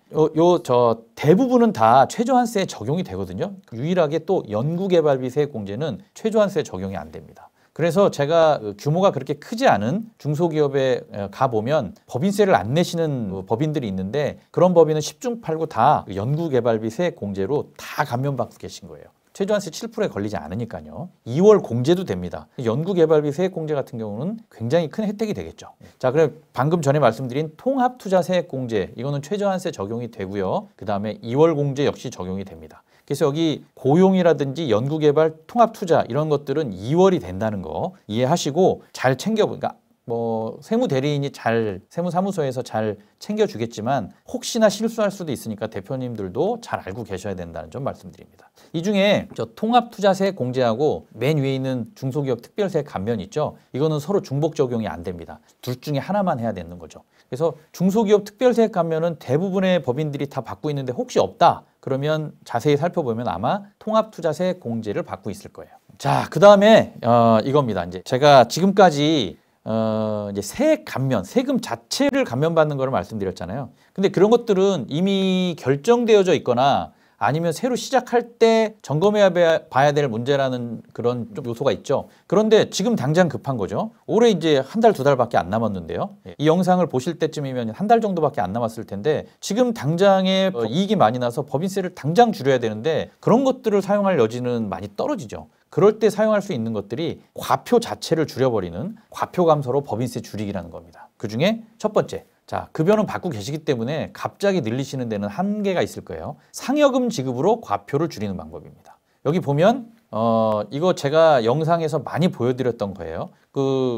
저 대부분은 다 최저한세에 적용이 되거든요. 유일하게 또 연구개발비 세액공제는 최저한세에 적용이 안 됩니다. 그래서 제가 규모가 그렇게 크지 않은 중소기업에 가보면 법인세를 안 내시는 법인들이 있는데 그런 법인은 10중 8구 다 연구개발비 세액 공제로 다 감면받고 계신 거예요. 최저한세 7%에 걸리지 않으니까요. 2월 공제도 됩니다. 연구개발비 세액 공제 같은 경우는 굉장히 큰 혜택이 되겠죠. 자, 그럼 방금 전에 말씀드린 통합투자 세액 공제 이거는 최저한세 적용이 되고요. 그 다음에 2월 공제 역시 적용이 됩니다. 그래서 여기 고용이라든지 연구개발, 통합투자 이런 것들은 2월이 된다는 거 이해하시고 잘 그러니까 뭐 세무대리인이 세무사무소에서 잘 챙겨주겠지만 혹시나 실수할 수도 있으니까 대표님들도 잘 알고 계셔야 된다는 점 말씀드립니다. 이 중에 저 통합투자세액 공제하고 맨 위에 있는 중소기업 특별세액 감면 있죠. 이거는 서로 중복 적용이 안 됩니다. 둘 중에 하나만 해야 되는 거죠. 그래서 중소기업 특별세액 감면은 대부분의 법인들이 다 받고 있는데 혹시 없다. 그러면 자세히 살펴보면 아마 통합투자세액 공제를 받고 있을 거예요. 자, 그 다음에 이겁니다. 이제 제가 지금까지 이제 세액 감면, 세금 자체를 감면받는 거를 말씀드렸잖아요. 근데 그런 것들은 이미 결정되어져 있거나 아니면 새로 시작할 때 점검해 봐야 될 문제라는 그런 좀 요소가 있죠. 그런데 지금 당장 급한 거죠. 올해 이제 한 달, 두 달밖에 안 남았는데요. 이 영상을 보실 때쯤이면 한 달 정도밖에 안 남았을 텐데 지금 당장에 이익이 많이 나서 법인세를 당장 줄여야 되는데 그런 것들을 사용할 여지는 많이 떨어지죠. 그럴 때 사용할 수 있는 것들이 과표 자체를 줄여버리는 과표 감소로 법인세 줄이기라는 겁니다. 그중에 첫 번째. 자, 급여는 받고 계시기 때문에 갑자기 늘리시는 데는 한계가 있을 거예요. 상여금 지급으로 과표를 줄이는 방법입니다. 여기 보면 이거 제가 영상에서 많이 보여드렸던 거예요.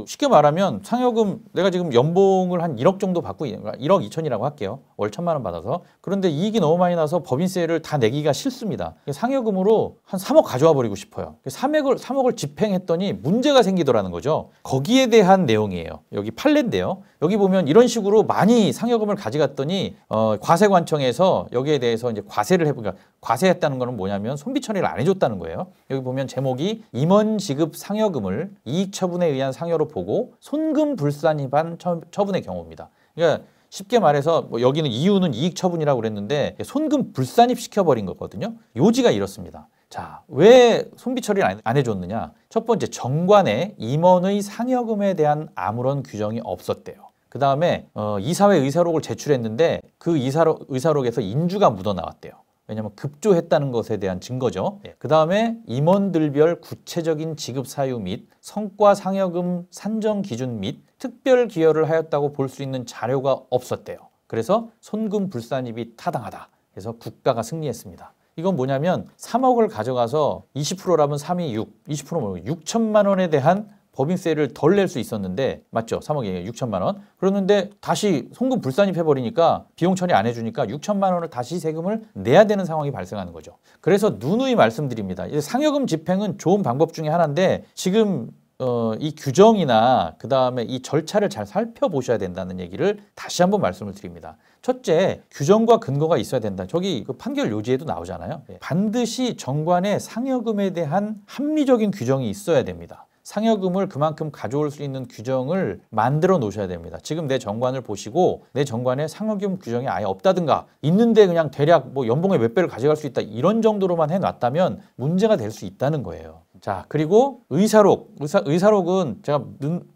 쉽게 말하면 상여금 내가 지금 연봉을 한 1억 정도 받고 1억 2천이라고 할게요. 월 1,000만 원 받아서. 그런데 이익이 너무 많이 나서 법인세를 다 내기가 싫습니다. 상여금으로 한 3억 가져와 버리고 싶어요. 3억을 집행했더니 문제가 생기더라는 거죠. 거기에 대한 내용이에요. 여기 판례인데요. 여기 보면 이런 식으로 많이 상여금을 가져갔더니 과세관청에서 여기에 대해서 이제 과세를 해보니까 과세했다는 거는 뭐냐면 손비 처리를 안 해줬다는 거예요. 여기 보면 제목이 임원 지급 상여금을 이익 처분에 의한 상여로 보고 손금 불산 위반 처분의 경우입니다. 그러니까 쉽게 말해서 뭐 여기는 이유는 이익 처분이라고 그랬는데 손금 불산입 시켜버린 거거든요. 요지가 이렇습니다. 자, 왜 손비 처리를 안 해줬느냐? 첫 번째, 정관에 임원의 상여금에 대한 아무런 규정이 없었대요. 그 다음에 이사회 의사록을 제출했는데 그 의사록에서 인주가 묻어 나왔대요. 왜냐하면 급조했다는 것에 대한 증거죠. 그 다음에 임원들별 구체적인 지급 사유 및 성과 상여금 산정 기준 및 특별 기여를 하였다고 볼 수 있는 자료가 없었대요. 그래서 손금 불산입이 타당하다. 그래서 국가가 승리했습니다. 이건 뭐냐면 3억을 가져가서 20%라면 3이 6, 20%면 6천만 원에 대한 법인세를 덜 낼 수 있었는데, 맞죠? 3억에 6천만 원. 그러는데 다시 송금 불산입해버리니까 비용 처리 안 해주니까 6천만 원을 다시 세금을 내야 되는 상황이 발생하는 거죠. 그래서 누누이 말씀드립니다. 상여금 집행은 좋은 방법 중에 하나인데 지금 이 규정이나 그 다음에 이 절차를 잘 살펴보셔야 된다는 얘기를 다시 한번 말씀을 드립니다. 첫째, 규정과 근거가 있어야 된다. 저기 그 판결 요지에도 나오잖아요. 반드시 정관의 상여금에 대한 합리적인 규정이 있어야 됩니다. 상여금을 그만큼 가져올 수 있는 규정을 만들어 놓으셔야 됩니다. 지금 내 정관을 보시고 내 정관에 상여금 규정이 아예 없다든가 있는데 그냥 대략 뭐 연봉의 몇 배를 가져갈 수 있다 이런 정도로만 해놨다면 문제가 될 수 있다는 거예요. 자, 그리고 의사록은 제가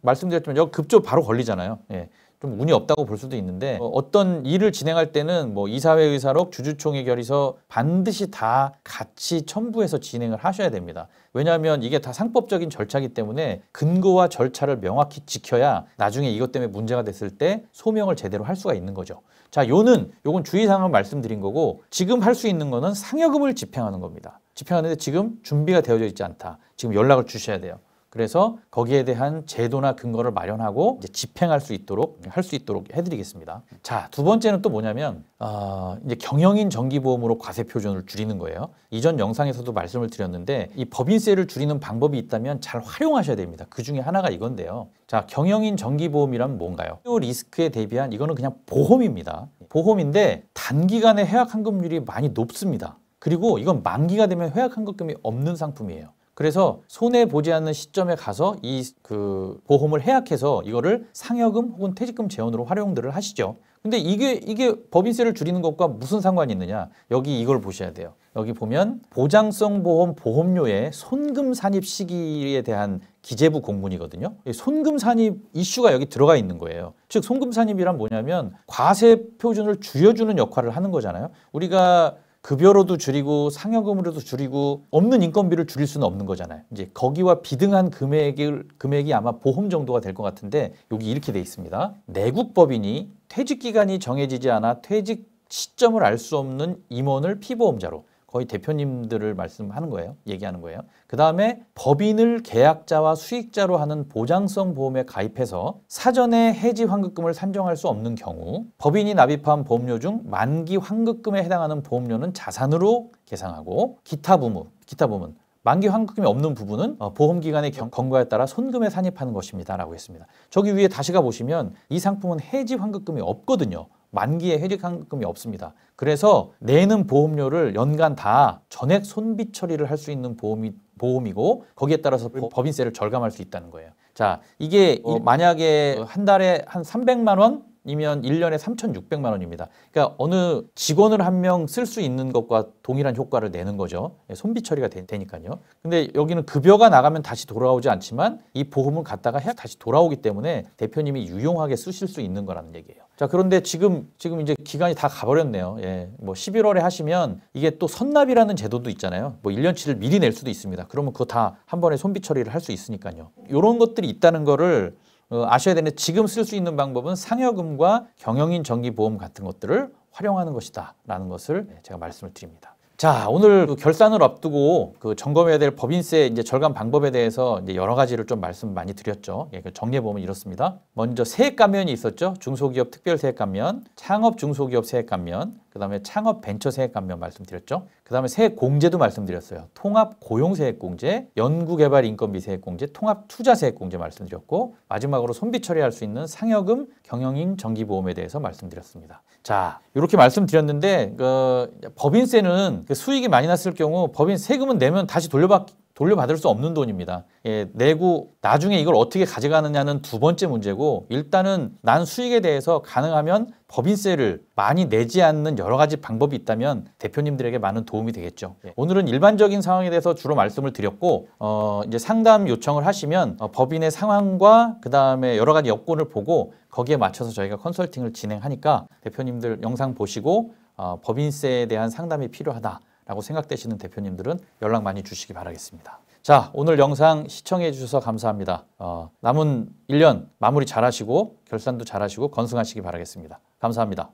말씀드렸지만 여기 급조 바로 걸리잖아요. 예. 좀 운이 없다고 볼 수도 있는데 어떤 일을 진행할 때는 뭐 이사회 의사록, 주주총회 결의서 반드시 다 같이 첨부해서 진행을 하셔야 됩니다. 왜냐하면 이게 다 상법적인 절차이기 때문에 근거와 절차를 명확히 지켜야 나중에 이것 때문에 문제가 됐을 때 소명을 제대로 할 수가 있는 거죠. 자, 요건 주의사항을 말씀드린 거고 지금 할 수 있는 거는 상여금을 집행하는 겁니다. 집행하는데 지금 준비가 되어져 있지 않다. 지금 연락을 주셔야 돼요. 그래서 거기에 대한 제도나 근거를 마련하고 이제 집행할 수 있도록 해드리겠습니다. 자, 두 번째는 또 뭐냐면 이제 경영인 정기보험으로 과세 표준을 줄이는 거예요. 이전 영상에서도 말씀을 드렸는데 이 법인세를 줄이는 방법이 있다면 잘 활용하셔야 됩니다. 그 중에 하나가 이건데요. 자, 경영인 정기보험이란 뭔가요? 리스크에 대비한 이거는 그냥 보험입니다. 보험인데 단기간에 해약 환급률이 많이 높습니다. 그리고 이건 만기가 되면 해약 환급금이 없는 상품이에요. 그래서 손해보지 않는 시점에 가서 이 보험을 해약해서 이거를 상여금 혹은 퇴직금 재원으로 활용들을 하시죠. 근데 이게 법인세를 줄이는 것과 무슨 상관이 있느냐? 여기 이걸 보셔야 돼요. 여기 보면 보장성 보험 보험료의 손금 산입 시기에 대한 기재부 공문이거든요. 손금 산입 이슈가 여기 들어가 있는 거예요. 즉 손금 산입이란 뭐냐면 과세 표준을 줄여주는 역할을 하는 거잖아요. 우리가 급여로도 줄이고 상여금으로도 줄이고 없는 인건비를 줄일 수는 없는 거잖아요. 이제 거기와 비등한 금액이 아마 보험 정도가 될 것 같은데 여기 이렇게 돼 있습니다. 내국 법인이 퇴직 기간이 정해지지 않아 퇴직 시점을 알 수 없는 임원을 피보험자로 거의 대표님들을 말씀하는 거예요. 얘기하는 거예요. 그 다음에 법인을 계약자와 수익자로 하는 보장성 보험에 가입해서 사전에 해지 환급금을 산정할 수 없는 경우 법인이 납입한 보험료 중 만기 환급금에 해당하는 보험료는 자산으로 계상하고 기타 부분 만기 환급금이 없는 부분은 보험기관의 권고에 따라 손금에 산입하는 것입니다. 라고 했습니다. 저기 위에 다시 가보시면 이 상품은 해지 환급금이 없거든요. 만기에 해지 환급금이 없습니다. 그래서 내는 보험료를 연간 다 전액 손비 처리를 할 수 있는 보험이고 거기에 따라서 법인세를 절감할 수 있다는 거예요. 자, 이게 만약에 한 달에 한 300만 원? 이면 1년에 3,600만 원입니다. 그러니까 어느 직원을 한 명 쓸 수 있는 것과 동일한 효과를 내는 거죠. 손비 처리가 되니까요. 근데 여기는 급여가 나가면 다시 돌아오지 않지만 이 보험을 갖다가 다시 돌아오기 때문에 대표님이 유용하게 쓰실 수 있는 거라는 얘기예요. 자, 그런데 지금 이제 기간이 다 가버렸네요. 예, 뭐 11월에 하시면 이게 또 선납이라는 제도도 있잖아요. 뭐 1년치를 미리 낼 수도 있습니다. 그러면 그거 다 한 번에 손비 처리를 할 수 있으니까요. 이런 것들이 있다는 거를 아셔야 되는데 지금 쓸 수 있는 방법은 상여금과 경영인 정기보험 같은 것들을 활용하는 것이다 라는 것을 제가 말씀을 드립니다. 자, 오늘 결산을 앞두고 점검해야 될 법인세 이제 절감 방법에 대해서 이제 여러 가지를 좀 말씀 많이 드렸죠. 정리해 보면 이렇습니다. 먼저 세액 감면이 있었죠. 중소기업 특별 세액 감면, 창업 중소기업 세액 감면, 그다음에 창업 벤처 세액 감면 말씀드렸죠. 그다음에 세액 공제도 말씀드렸어요. 통합 고용 세액 공제, 연구개발 인건비 세액 공제, 통합 투자 세액 공제 말씀드렸고 마지막으로 손비 처리할 수 있는 상여금, 경영인 정기보험에 대해서 말씀드렸습니다. 자, 이렇게 말씀드렸는데 법인세는 수익이 많이 났을 경우 법인 세금은 내면 다시 돌려받을 수 없는 돈입니다. 예, 내고 나중에 이걸 어떻게 가져가느냐는 두 번째 문제고, 일단은 난 수익에 대해서 가능하면 법인세를 많이 내지 않는 여러 가지 방법이 있다면 대표님들에게 많은 도움이 되겠죠. 예, 오늘은 일반적인 상황에 대해서 주로 말씀을 드렸고, 이제 상담 요청을 하시면 법인의 상황과 그 다음에 여러 가지 여건을 보고 거기에 맞춰서 저희가 컨설팅을 진행하니까 대표님들 영상 보시고 법인세에 대한 상담이 필요하다라고 생각되시는 대표님들은 연락 많이 주시기 바라겠습니다. 자, 오늘 영상 시청해 주셔서 감사합니다. 남은 1년 마무리 잘 하시고 결산도 잘 하시고 건승하시기 바라겠습니다. 감사합니다.